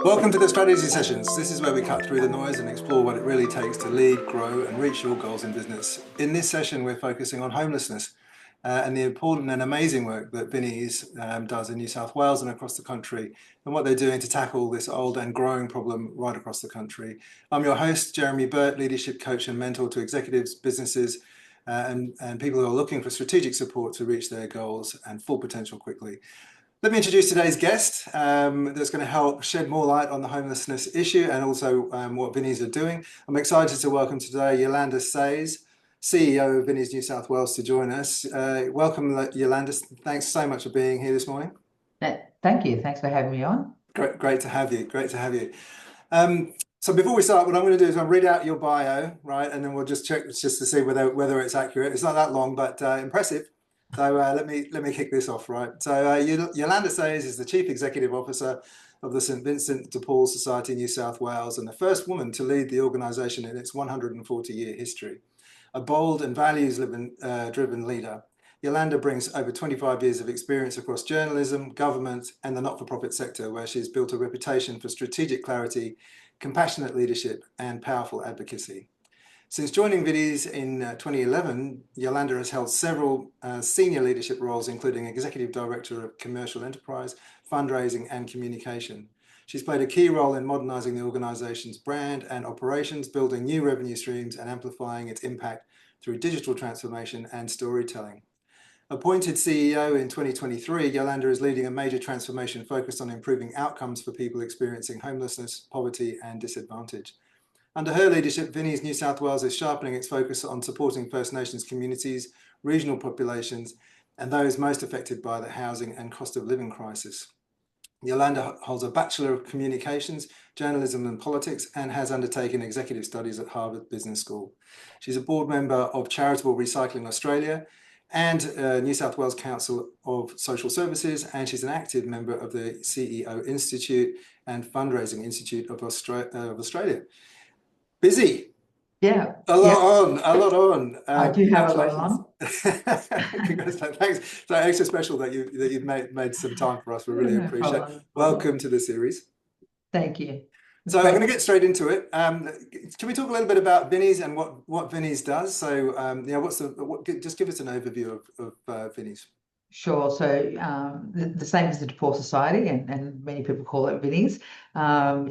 Welcome to the Strategy Sessions. This is where we cut through the noise and explore what it really takes to lead, grow, and reach your goals in business. In this session, we're focusing on homelessness and the important and amazing work that Vinnies does in New South Wales and across the country, and what they're doing to tackle this old and growing problem right across the country. I'm your host, Jeremy Burt, leadership coach and mentor to executives, businesses, and people who are looking for strategic support to reach their goals and full potential quickly. Let me introduce today's guest that's going to help shed more light on the homelessness issue and also what Vinnies are doing. I'm excited to welcome today Yolanda Saiz, CEO of Vinnies New South Wales, to join us. Welcome, Yolanda. Thanks so much for being here this morning. Thank you. Thanks for having me on. Great to have you. Great to have you. So before we start, what I'm going to do is I'll read out your bio, right, and then we'll just check just to see whether it's accurate. It's not that long, but impressive. So let me kick this off, right? So Yolanda Saiz is the Chief Executive Officer of the St Vincent de Paul Society New South Wales and the first woman to lead the organisation in its 140-year history. A bold and values-driven leader, Yolanda brings over 25 years of experience across journalism, government, and the not-for-profit sector, where she's built a reputation for strategic clarity, compassionate leadership, and powerful advocacy. Since joining Vinnies in 2011, Yolanda has held several senior leadership roles, including Executive Director of Commercial Enterprise, Fundraising and Communication. She's played a key role in modernising the organisation's brand and operations, building new revenue streams and amplifying its impact through digital transformation and storytelling. Appointed CEO in 2023, Yolanda is leading a major transformation focused on improving outcomes for people experiencing homelessness, poverty and disadvantage. Under her leadership, Vinnies New South Wales is sharpening its focus on supporting First Nations communities, regional populations, and those most affected by the housing and cost of living crisis. Yolanda holds a Bachelor of Communications, Journalism and Politics, and has undertaken executive studies at Harvard Business School. She's a board member of Charitable Recycling Australia and New South Wales Council of Social Services, and she's an active member of the CEO Institute and Fundraising Institute of Australia. Busy. Yeah. A lot on. I do have a lot on. Congratulations. Thanks. So extra special that you've made some time for us. We really appreciate it. Welcome to the series. Thank you. So I'm going to get straight into it. Can we talk a little bit about Vinnies and what Vinnies does? So just give us an overview of Vinnies. Sure. So the same as the De Paul Society, and many people call it Vinnies,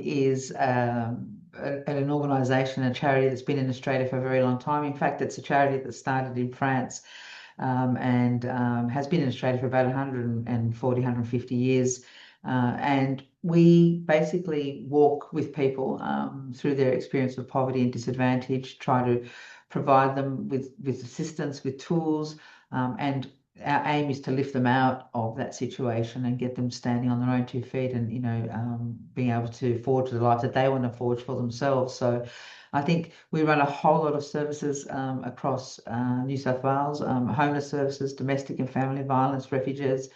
is an organisation, a charity that's been in Australia for a very long time. In fact, it's a charity that started in France and has been in Australia for about 140, 150 years. And we basically walk with people through their experience of poverty and disadvantage, try to provide them with assistance, with tools, and our aim is to lift them out of that situation and get them standing on their own 2 feet and, being able to forge the life that they want to forge for themselves. So I think we run a whole lot of services across New South Wales, homeless services, domestic and family violence, refugees,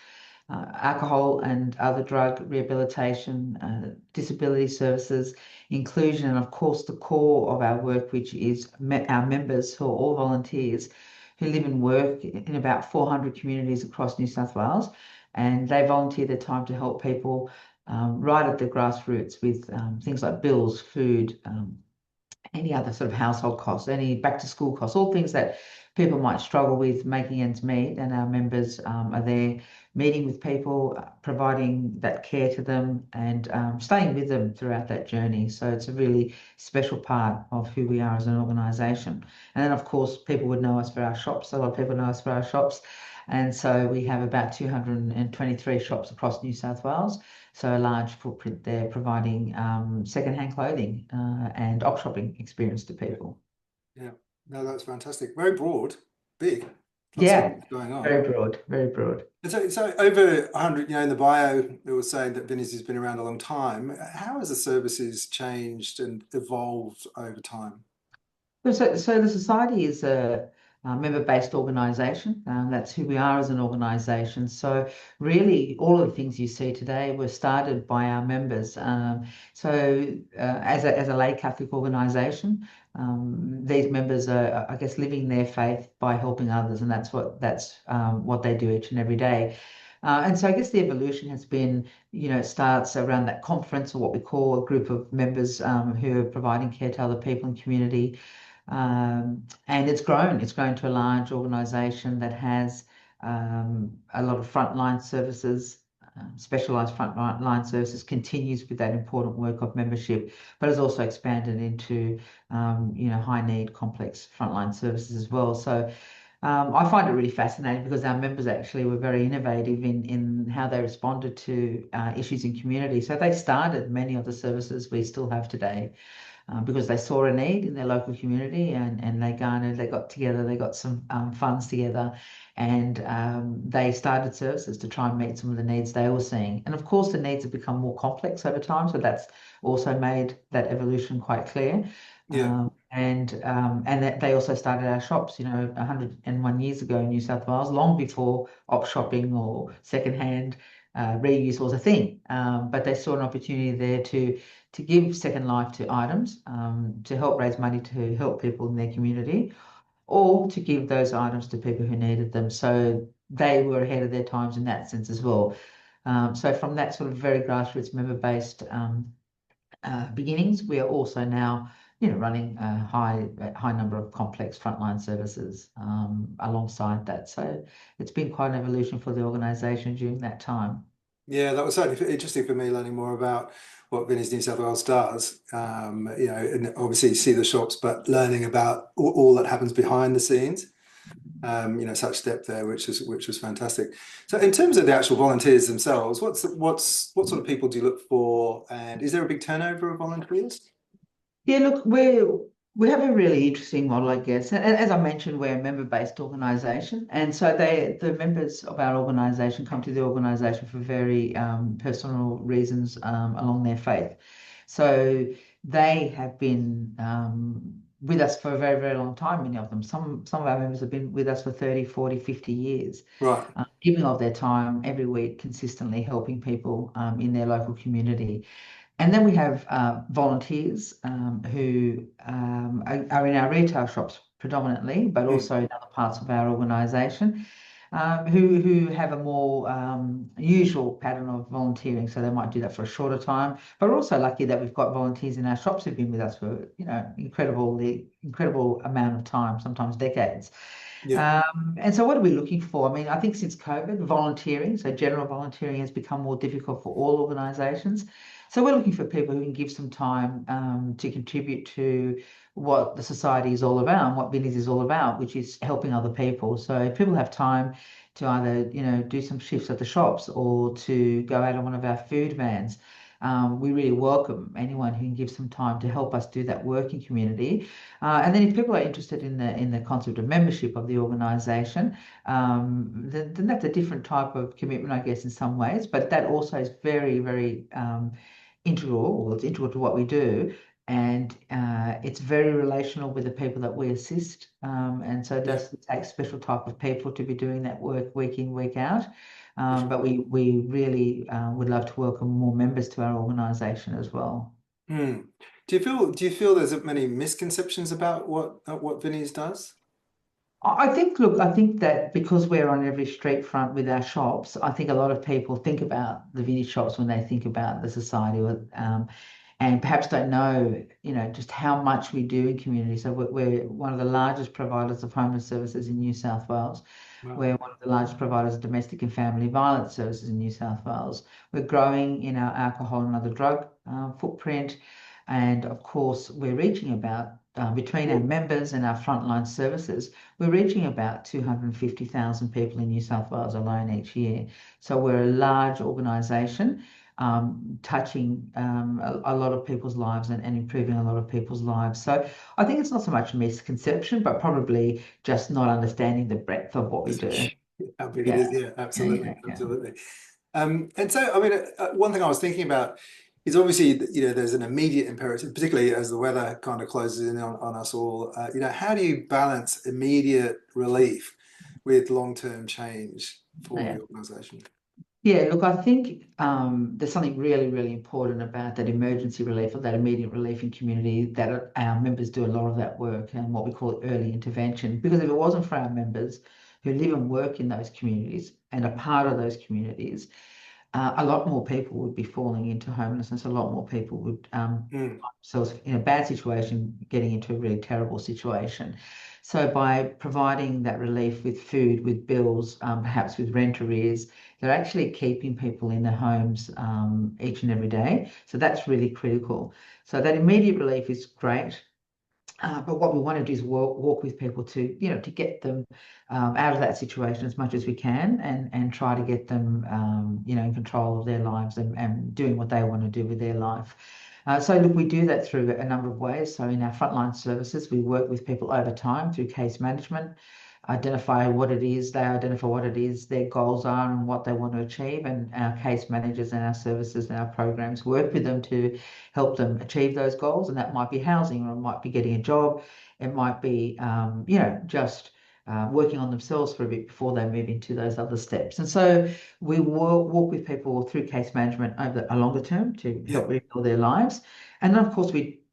alcohol and other drug rehabilitation, disability services, inclusion, and of course the core of our work, which is our members, who are all volunteers, who live and work in about 400 communities across New South Wales, and they volunteer their time to help people right at the grassroots with things like bills, food, any other sort of household costs, any back to school costs, all things that people might struggle with making ends meet, and our members are there meeting with people, providing that care to them and staying with them throughout that journey. So it's a really special part of who we are as an organisation. And then, of course, people would know us for our shops. A lot of people know us for our shops. And so we have about 223 shops across New South Wales. So a large footprint there, providing secondhand clothing and op shopping experience to people. Yeah, no, that's fantastic. Very broad, big. Yeah, going on. Very broad, very broad. And so over 100, in the bio, it was saying that Vinnies has been around a long time. How has the services changed and evolved over time? So the society is a member-based organisation. That's who we are as an organisation. So really, all of the things you see today were started by our members. As a lay Catholic organisation, these members are, I guess, living their faith by helping others, and that's what they do each and every day. And so I guess the evolution has been, it starts around that conference, or what we call a group of members who are providing care to other people in the community. And it's grown. It's grown to a large organisation that has a lot of frontline services, specialised frontline services, continues with that important work of membership, but has also expanded into, high need, complex frontline services as well. So I find it really fascinating because our members actually were very innovative in how they responded to issues in community. So they started many of the services we still have today. Because they saw a need in their local community, and they got together, they got some funds together, and they started services to try and meet some of the needs they were seeing. And of course, the needs have become more complex over time, so that's also made that evolution quite clear. Yeah. And that they also started our shops, 101 years ago in New South Wales, long before op shopping or secondhand reuse was a thing. But they saw an opportunity there to give second life to items, to help raise money to help people in their community, or to give those items to people who needed them. So they were ahead of their times in that sense as well. So from that sort of very grassroots member-based beginnings, we are also now, running a high number of complex frontline services alongside that. So it's been quite an evolution for the organisation during that time. Yeah, that was certainly interesting for me, learning more about what Vinnies New South Wales does. And obviously you see the shops, but learning about all that happens behind the scenes. Such depth there, which was fantastic. So in terms of the actual volunteers themselves, what sort of people do you look for, and is there a big turnover of volunteers? Yeah, look, we have a really interesting model, I guess. And as I mentioned, we're a member-based organisation, and so the members of our organisation come to the organisation for very personal reasons along their faith. So they have been with us for a very, very long time, many of them. Some of our members have been with us for 30, 40, 50 years, Right. giving of their time every week, consistently helping people in their local community. And then we have volunteers who are in our retail shops predominantly, but Mm. also in other parts of our organisation, who have a more usual pattern of volunteering. So they might do that for a shorter time. But we're also lucky that we've got volunteers in our shops who've been with us for, incredible amount of time, sometimes decades. Yeah. And so what are we looking for? I mean, I think since COVID, volunteering, so general volunteering, has become more difficult for all organisations. So we're looking for people who can give some time to contribute to what the society is all about and what Vinnies is all about, which is helping other people. So if people have time to either, do some shifts at the shops or to go out on one of our food vans, we really welcome anyone who can give some time to help us do that work in community. And then if people are interested in the concept of membership of the organisation, then that's a different type of commitment, I guess, in some ways. But that also is very, very it's integral to what we do. And it's very relational with the people that we assist. And so it Yeah. does take special type of people to be doing that work week in, week out. For sure. But we really would love to welcome more members to our organisation as well. Mm. Do you feel there's many misconceptions about what Vinnies does? I think that because we're on every street front with our shops, I think a lot of people think about the vintage shops when they think about the society, and perhaps don't know, just how much we do in community. So we're one of the largest providers of homeless services in New South Wales. Wow. We're one of the largest providers of domestic and family violence services in New South Wales. We're growing in our alcohol and other drug footprint. And of course, we're reaching about, between our members and our frontline services, we're reaching about 250,000 people in New South Wales alone each year. So we're a large organisation, touching a lot of people's lives and improving a lot of people's lives. So I think it's not so much a misconception, but probably just not understanding the breadth of what we do. How big it Yeah, is? Yeah, yeah, absolutely, yeah, yeah. absolutely. And so, I mean, one thing I was thinking about, it's obviously, there's an immediate imperative, particularly as the weather kind of closes in on us all. How do you balance immediate relief with long-term change for Yeah. the organisation? Yeah, look, I think there's something really, really important about that emergency relief or that immediate relief in community, that our members do a lot of that work and what we call early intervention. Because if it wasn't for our members who live and work in those communities and are part of those communities, a lot more people would be falling into homelessness. A lot more people would Mm. find themselves in a bad situation, getting into a really terrible situation. So by providing that relief with food, with bills, perhaps with rent arrears, they're actually keeping people in their homes each and every day. So that's really critical. So that immediate relief is great. But what we want to do is walk with people to, to get them out of that situation as much as we can, and try to get them, in control of their lives, and doing what they want to do with their life. So look, we do that through a number of ways. So in our frontline services, we work with people over time through case management, identify what it is, they identify what it is, their goals are and what they want to achieve. And our case managers and our services and our programs work with them to help them achieve those goals. And that might be housing, or it might be getting a job. It might be, just working on themselves for a bit before they move into those other steps. And so we walk with people through case management over a longer term to Yeah. help rebuild their lives. And then, of course,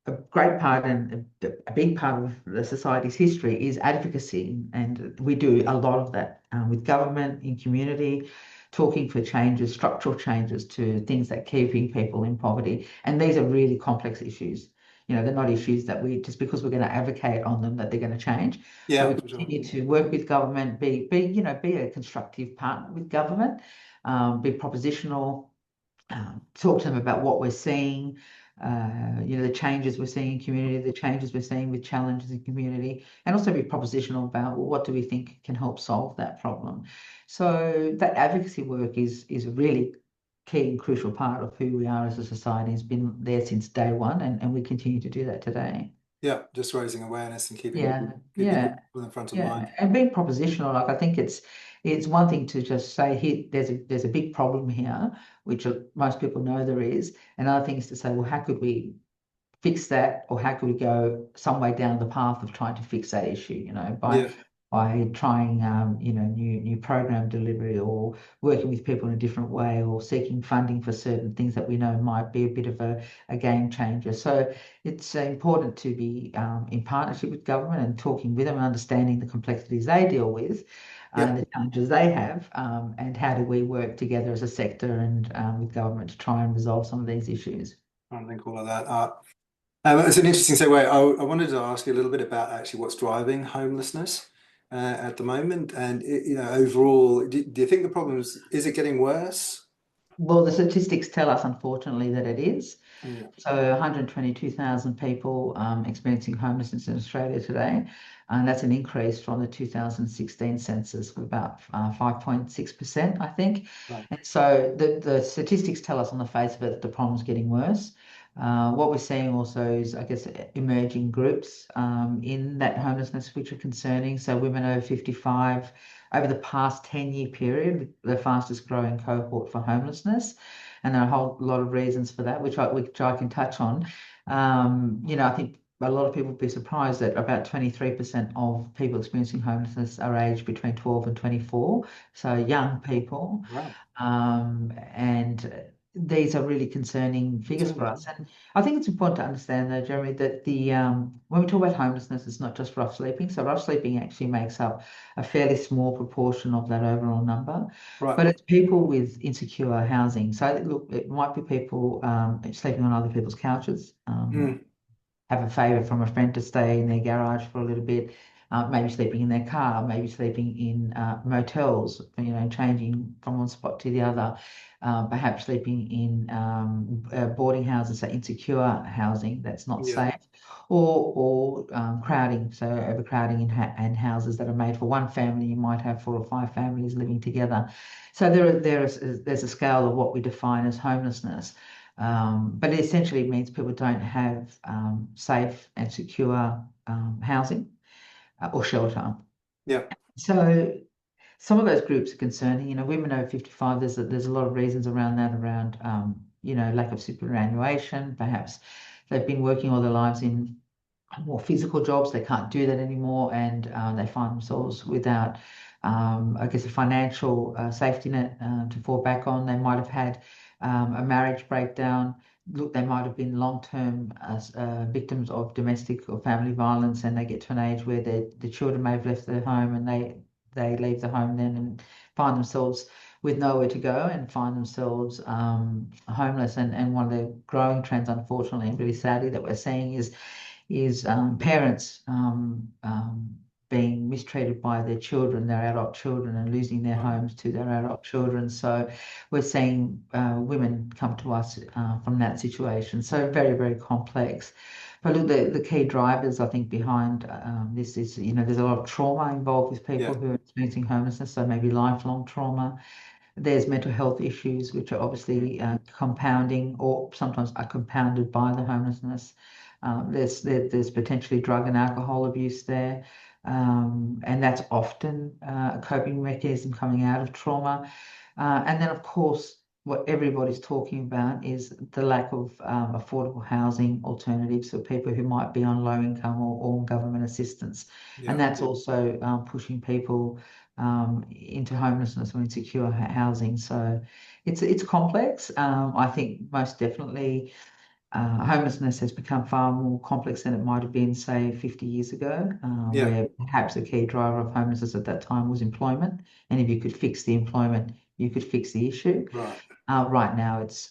a great part and a big part of the society's history is advocacy. And we do a lot of that with government, in community, talking for changes, structural changes to things that keeping people in poverty. And these are really complex issues. They're not issues that just because we're going to advocate on them, that they're going to change. So Yeah, we for sure. continue to work with government, be a constructive partner with government, be propositional, talk to them about what we're seeing, the changes we're seeing in community, the changes we're seeing with challenges in community, and also be propositional about, well, what do we think can help solve that problem. So that advocacy work is a really key and crucial part of who we are as a society. Has been there since day one, and we continue to do that today. Yeah, just raising awareness and keeping Yeah, keeping yeah. people in front of Yeah, mind. and being propositional, like I think it's one thing to just say, here, there's a big problem here, which most people know there is. Another thing is to say, well, how could we fix that, or how could we go some way down the path of trying to fix that issue, Yeah, by trying new program delivery, or working with people in a different way, or seeking funding for certain things that we know might be a bit of a game changer. So it's important to be in partnership with government and talking with them and understanding the complexities they deal with, yeah. and the challenges they have, and how do we work together as a sector and with government to try and resolve some of these issues. I think all of that. It's an interesting segue. I wanted to ask you a little bit about actually what's driving homelessness at the moment, and overall, do you think the problem is it getting worse? Well, the statistics tell us, unfortunately, that it is. Yeah, So 122,000 people experiencing homelessness in Australia today. And that's an increase from the 2016 census of about 5.6%, I think. right. And so the statistics tell us on the face of it that the problem's getting worse. What we're seeing also is, I guess, emerging groups in that homelessness which are concerning. So women over 55, over the past 10-year period, the fastest growing cohort for homelessness. And there are a whole lot of reasons for that, which I can touch on. I think a lot of people would be surprised that about 23% of people experiencing homelessness are aged between 12 and 24, so young people. Wow. And these are really concerning figures for us. And I think it's important to understand, though, Jeremy, that when we talk about homelessness, it's not just rough sleeping. So rough sleeping actually makes up a fairly small proportion of that overall number. Right. But it's people with insecure housing. So look, it might be people sleeping on other people's couches, Mm. have a favour from a friend to stay in their garage for a little bit, maybe sleeping in their car, maybe sleeping in motels, changing from one spot to the other, perhaps sleeping in boarding houses, so insecure housing that's not Yeah. safe, or crowding, so overcrowding in houses that are made for one family. You might have 4 or 5 families living together. So there's a scale of what we define as homelessness. But it essentially means people don't have safe and secure housing or shelter. Yeah. So some of those groups are concerning. Women over 55. There's a lot of reasons around that, around lack of superannuation. Perhaps they've been working all their lives in more physical jobs. They can't do that anymore, and they find themselves without, I guess, a financial safety net to fall back on. They might have had a marriage breakdown. Look, they might have been long-term victims of domestic or family violence, and they get to an age where the children may have left their home, and they leave the home then and find themselves with nowhere to go and find themselves homeless. And one of the growing trends, unfortunately, and really sadly, that we're seeing is parents being mistreated by their children, their adult children, and losing their homes to their adult children. So we're seeing women come to us from that situation. So very, very complex. But look, the key drivers, I think, behind this is, there's a lot of trauma involved with people Yeah. who are experiencing homelessness, so maybe lifelong trauma. There's mental health issues, which are obviously compounding or sometimes are compounded by the homelessness. There's potentially drug and alcohol abuse there, and that's often a coping mechanism coming out of trauma. And then, of course, what everybody's talking about is the lack of affordable housing alternatives for people who might be on low income or government assistance. Yeah. And that's also pushing people into homelessness or insecure housing. So it's complex. I think most definitely homelessness has become far more complex than it might have been, say, 50 years ago, Yeah. where perhaps a key driver of homelessness at that time was employment. And if you could fix the employment, you could fix the issue. Right. Right now, it's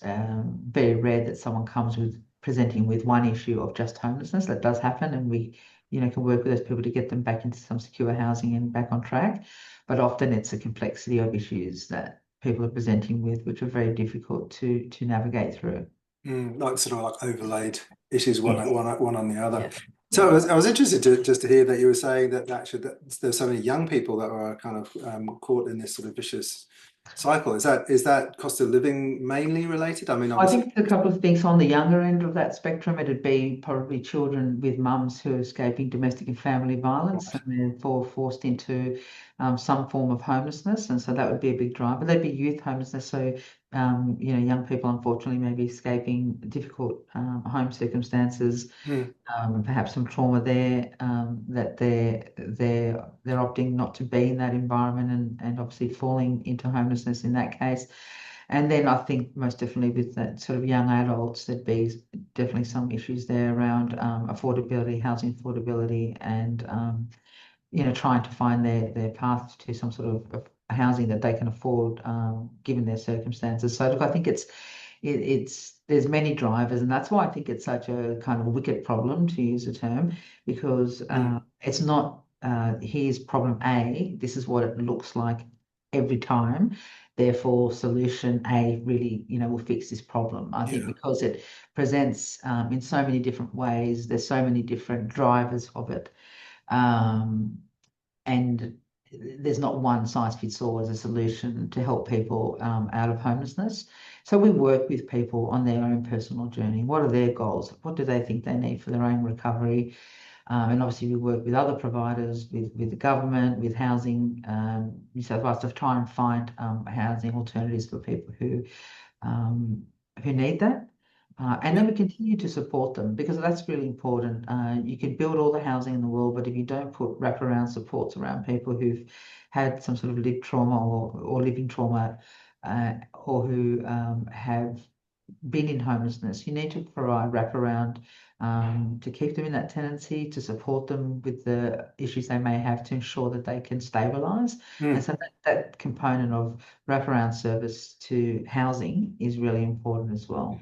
very rare that someone comes with presenting with one issue of just homelessness. That does happen, and we, can work with those people to get them back into some secure housing and back on track. But often it's a complexity of issues that people are presenting with, which are very difficult to navigate through. Like sort of like overlaid issues, Yes. one on the other. Yeah. So Yeah. I was interested just to hear that you were saying that actually that there's so many young people that are kind of caught in this sort of vicious cycle. Is that cost of living mainly related? I mean, I obviously, think a couple of things on the younger end of that spectrum. It'd be probably children with mums who are escaping domestic and family violence right. and therefore forced into some form of homelessness. And so that would be a big driver. There'd be youth homelessness. So, young people unfortunately may be escaping difficult home circumstances, Mm, perhaps some trauma there, that they're opting not to be in that environment and obviously falling into homelessness in that case. And then I think most definitely with that sort of young adults, there'd be definitely some issues there around affordability, housing affordability, and trying to find their path to some sort of housing that they can afford, given their circumstances. So look, I think it's there's many drivers, and that's why I think it's such a kind of wicked problem, to use the term, because mm, it's not here's problem A, this is what it looks like every time. Therefore, solution A really, will fix this problem. I think yeah. because it presents in so many different ways, there's so many different drivers of it. Um, and there's not one size fits all as a solution to help people out of homelessness. So we work with people on their own personal journey. What are their goals? What do they think they need for their own recovery? And obviously we work with other providers, with the government, with housing, New South Wales, to try and find housing alternatives for people um, who need that. And Yeah. then we continue to support them because that's really important. You can build all the housing in the world, but if you don't put wraparound supports around people who've had some sort of lived trauma or living trauma, or who have been in homelessness, you need to provide wraparound to keep them in that tenancy, to support them with the issues they may have, to ensure that they can stabilise. And Mm. so that component of wraparound service to housing is really important as well.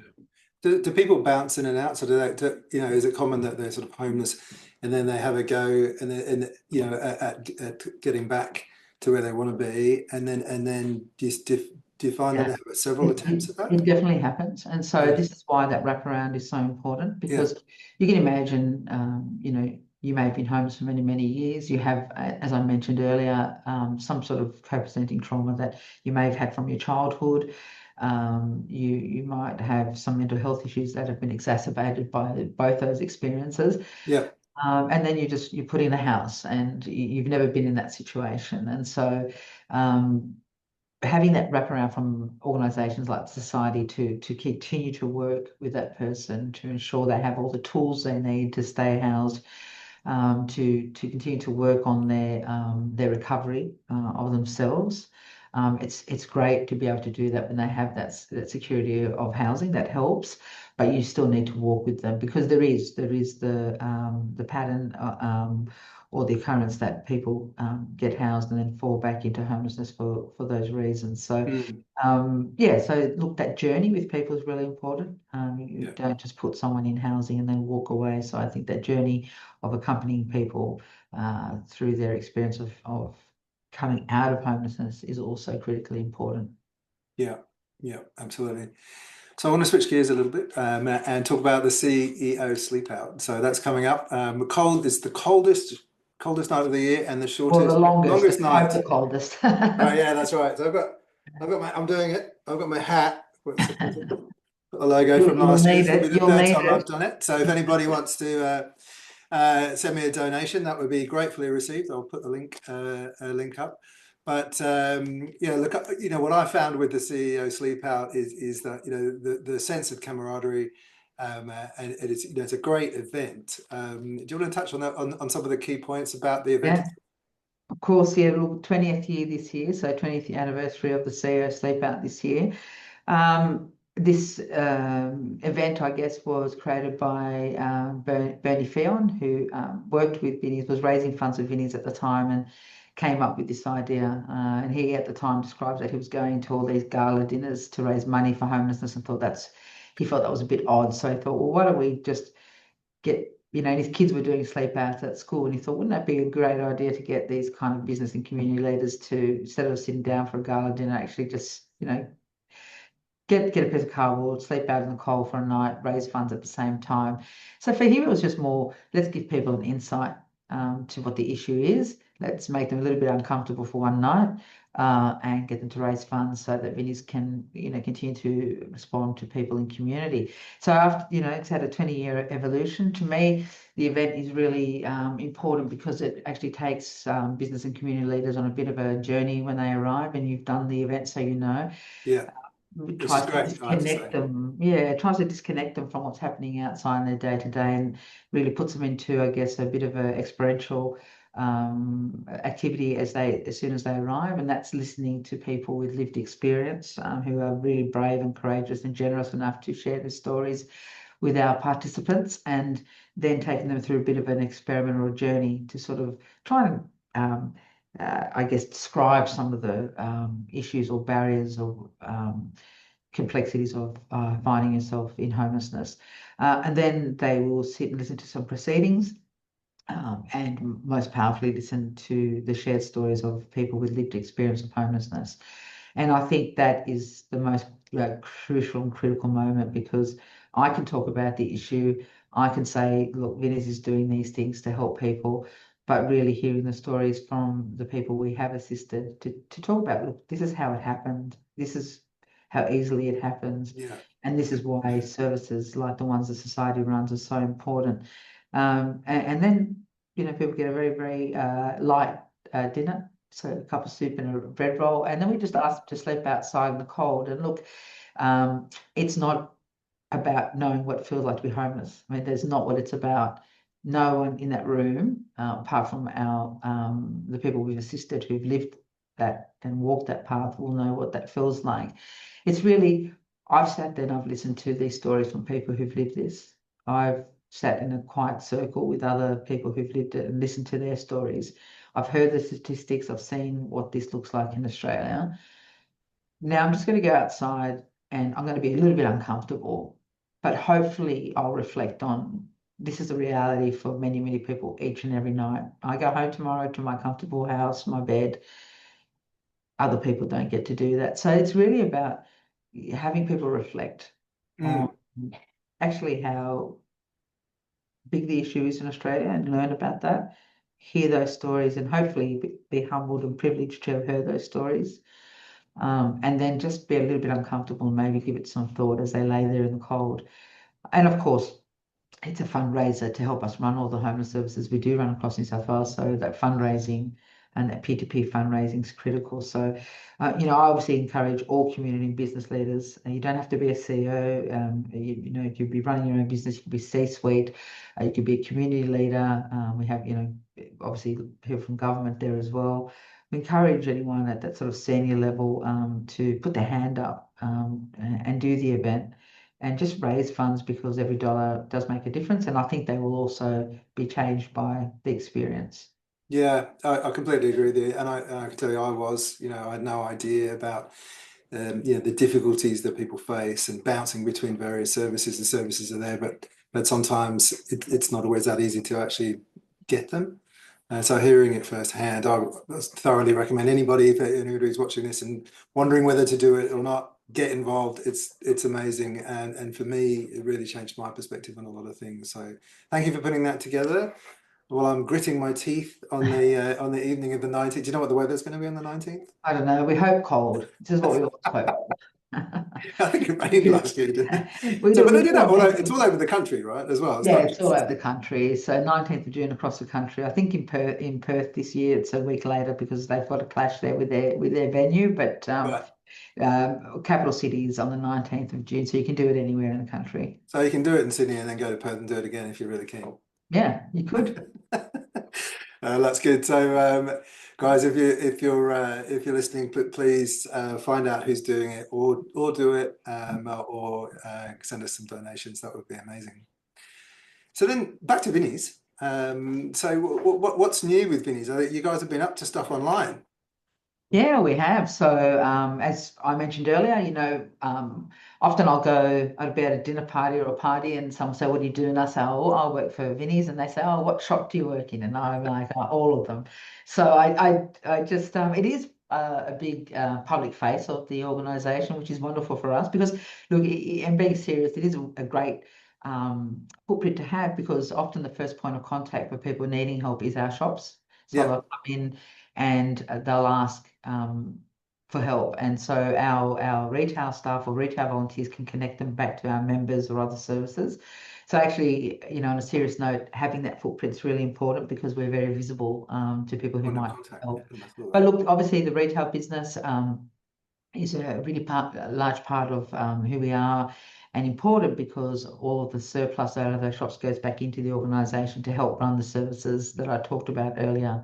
Do people bounce in and out? So is it common that they're sort of homeless and then they have a go at getting back to where they want to be, and then do you find that Yeah, they have several it, attempts it, at that? it definitely happens. And so Yeah, this is why that wraparound is so important, yeah, because you can imagine, you may have been homeless for many, many years. You have, as I mentioned earlier, some sort of co-presenting trauma that you may have had from your childhood. You might have some mental health issues that have been exacerbated by both those experiences. yeah. And then you put in a house and you've never been in that situation. And so, um, having that wraparound from organisations like society to continue to work with that person to ensure they have all the tools they need to stay housed, to continue to work on their recovery of themselves. It's great to be able to do that when they have that security of housing. That helps, but you still need to walk with them, because there is the pattern or the occurrence that people get housed and then fall back into homelessness for those reasons. So Mm. yeah, so look, that journey with people is really important. You Yeah. don't just put someone in housing and then walk away. So I think that journey of accompanying people through their experience of coming out of homelessness is also critically important. Yeah. Yeah. Absolutely. So I want to switch gears a little bit and talk about the CEO sleep out. So that's coming up. Cold is the coldest night of the year and the Or the longest, longest let's hope night. the coldest. Right, yeah, that's right. So I'm doing it. I've got my hat. What's the logo from You'll last year. need This will be it. the You'll third need time I've it. done it. So if anybody wants to send me a donation, that would be gratefully received. I'll put the link up. But yeah, look, what I found with the CEO Sleep Out is that the sense of camaraderie, and it's a great event. Do you want to touch on that on some of the key points about the event? Yeah, of course, yeah, look, 20th year this year, so 20th anniversary of the CEO Sleep Out this year. This event, I guess, was created by Bernie Fion, who worked with Vinnies, was raising funds with Vinnies at the time, and came up with this idea. And he, at the time, described that he was going to all these gala dinners to raise money for homelessness, and he felt that was a bit odd. So he thought, well, why don't we just get, and his kids were doing sleep outs at school, and he thought, wouldn't that be a great idea to get these kind of business and community leaders to, instead of sitting down for a gala dinner, actually just, get a piece of cardboard, sleep out in the cold for a night, raise funds at the same time. So for him, it was just more, let's give people an insight to what the issue is. Let's make them a little bit uncomfortable for one night and get them to raise funds so that Vinnies can, continue to respond to people in community. So after, it's had a 20-year evolution. To me, the event is really important because it actually takes business and community leaders on a bit of a journey when they arrive, and you've done the event, so you know. Yeah, which is Tries to great, I have to disconnect say. them. Yeah, it tries to disconnect them from what's happening outside in their day to day, and really puts them into, I guess, a bit of a experiential activity as soon as they arrive, and that's listening to people with lived experience who are really brave and courageous and generous enough to share their stories with our participants, and then taking them through a bit of an experiment or a journey to sort of try and I guess, describe some of the issues or barriers or complexities of finding yourself in homelessness. And then they will sit and listen to some proceedings, and most powerfully listen to the shared stories of people with lived experience of homelessness. And I think that is the most crucial and critical moment, because I can talk about the issue. I can say, look, Vinnies is doing these things to help people, but really hearing the stories from the people we have assisted to talk about, look, this is how it happened. This is how easily it happens. Yeah, And this is why services like the ones that society runs are so important. And then, people get a very, very light dinner. So a cup of soup and a bread roll. And then we just ask them to sleep outside in the cold. And look, it's not about knowing what it feels like to be homeless. I mean, there's not what it's about. No one in that room, apart from the people we've assisted who've lived that and walked that path, will know what that feels like. It's really, I've sat there and I've listened to these stories from people who've lived this. I've sat in a quiet circle with other people who've lived it and listened to their stories. I've heard the statistics. I've seen what this looks like in Australia. Now I'm just going to go outside and I'm going to be a little bit uncomfortable, but hopefully I'll reflect on, this is a reality for many, many people each and every night. I go home tomorrow to my comfortable house, my bed. Other people don't get to do that. So it's really about having people reflect on mm, actually how big the issue is in Australia and learn about that, hear those stories, and hopefully be humbled and privileged to have heard those stories. And then just be a little bit uncomfortable and maybe give it some thought as they lay there in the cold. And of course, it's a fundraiser to help us run all the homeless services we do run across New South Wales. So that fundraising and that peer-to-peer fundraising is critical. So, I obviously encourage all community and business leaders. You don't have to be a CEO. You could be running your own business. You could be C-suite. You could be a community leader. We have, obviously people from government there as well. We encourage anyone at that sort of senior level to put their hand up and do the event and just raise funds, because every dollar does make a difference. And I think they will also be changed by the experience. Yeah, I completely agree with you. And I can tell you, I had no idea about, the difficulties that people face and bouncing between various services. The services are there, but sometimes it's not always that easy to actually get them. So hearing it firsthand, I thoroughly recommend anybody who's watching this and wondering whether to do it or not, get involved. It's amazing, and for me, it really changed my perspective on a lot of things. So thank you for putting that together. Well, I'm gritting my teeth on the evening of the 19th. Do you know what the weather's going to be on the 19th? I don't know. We hope cold. This is what we always hope. I think it rained last year, didn't it? We So, do, but we they do do that our all over, best. it's all over the country, right? As well. It's Yeah, not it's all just, over the country. So 19th of June across the country. I think in Perth this year it's a week later because they've got a clash there with their venue. But right. capital city is on the 19th of June, so you can do it anywhere in the country. So you can do it in Sydney and then go to Perth and do it again if you're really keen. Yeah, you could. That's good. So, guys, if you're listening, please find out who's doing it, or do it, or send us some donations. That would be amazing. So then back to Vinnies. So what's new with Vinnies? You guys have been up to stuff online. Yeah, we have. So, as I mentioned earlier, often I'll be at a dinner party or a party, and someone say, "What do you do?" And I say, "Oh, I work for Vinnies," and they say, "Oh, what shop do you work in?" And I'm like, "Oh, all of them." So I just it is a big public face of the organisation, which is wonderful for us because, look, and being serious, it is a great footprint to have, because often the first point of contact for people needing help is our shops. So Yeah, they'll come in and they'll ask for help. And so our retail staff or retail volunteers can connect them back to our members or other services. So actually, on a serious note, having that footprint is really important because we're very visible to people who point of might contact. Yeah, help. I thought But that. look, obviously the retail business is a really large part of who we are, and important because all of the surplus out of those shops goes back into the organisation to help run the services that I talked about earlier.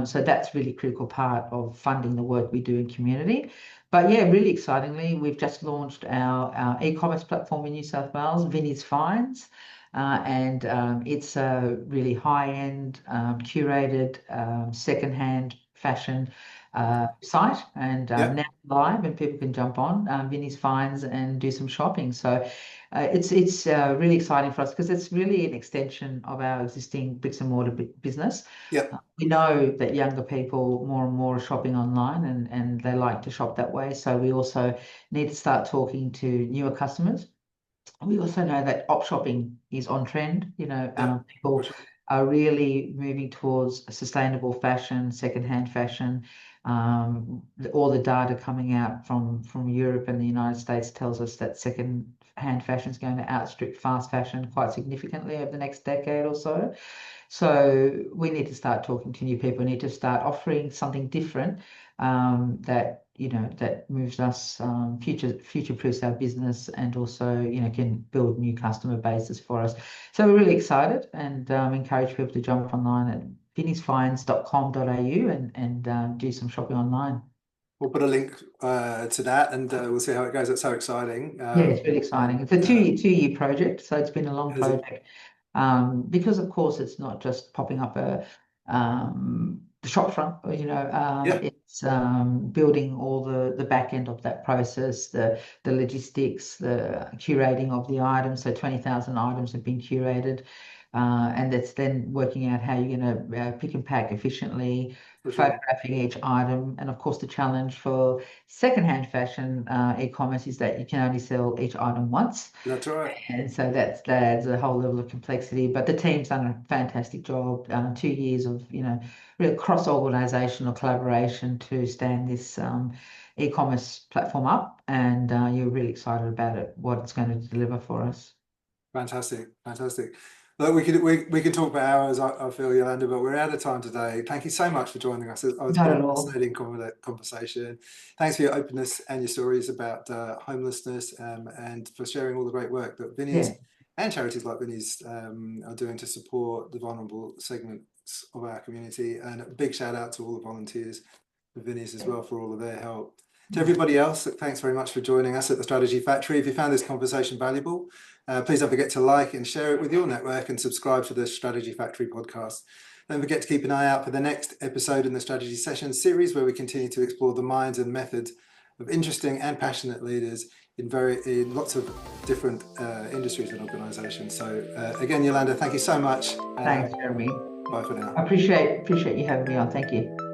So that's really critical part of funding the work we do in community. But yeah, really excitingly, we've just launched our e-commerce platform in New South Wales, Vinnies Finds. And it's a really high-end, curated, second-hand fashion site, and Yeah, now live, and people can jump on Vinnies Finds and do some shopping. So it's really exciting for us because it's really an extension of our existing bricks and mortar business. yeah, We know that younger people more and more are shopping online, and they like to shop that way. So we also need to start talking to newer customers. We also know that op shopping is on trend. yeah, for People sure. are really moving towards sustainable fashion, secondhand fashion. All the data coming out from Europe and the United States tells us that second-hand fashion is going to outstrip fast fashion quite significantly over the next decade or so. So we need to start talking to new people. We need to start offering something different that moves us future-proofs our business, and also can build new customer bases for us. So we're really excited, and encourage people to jump online at vinniesfinds.com.au and do some shopping online. We'll put a link to that, and we'll see how it goes. That's so exciting. Yeah, it's really exciting. And It's a two-year project, so it's been a long is it? project. Because of course it's not just popping up the shop front, Yeah, it's building all the back end of that process, the logistics, the curating of the items. So 20,000 items have been curated, and that's then working out how you're going to pick and pack efficiently, for sure. photographing each item. And of course, the challenge for secondhand fashion e-commerce is that you can only sell each item once. That's right. And so that's a whole level of complexity. But the team's done a fantastic job. 2 years of real cross-organizational collaboration to stand this e-commerce platform up, and you're really excited about it, what it's going to deliver for us. Fantastic, fantastic. Look, we could talk for hours, I feel, Yolanda, but we're out of time today. Thank you so much for joining us. It's Not been at a all. fascinating conversation. Thanks for your openness and your stories about homelessness, and for sharing all the great work that Vinnies Yeah. and charities like Vinnies are doing to support the vulnerable segments of our community. And a big shout out to all the volunteers for Vinnies as well for all of their help. To everybody else, thanks very much for joining us at the Strategy Factory. If you found this conversation valuable, please don't forget to like and share it with your network, and subscribe to the Strategy Factory podcast. Don't forget to keep an eye out for the next episode in the Strategy Sessions series, where we continue to explore the minds and methods of interesting and passionate leaders in lots of different industries and organisations. So again, Yolanda, thank you so much. Thanks, Jeremy. Bye for now. I appreciate you having me on. Thank you.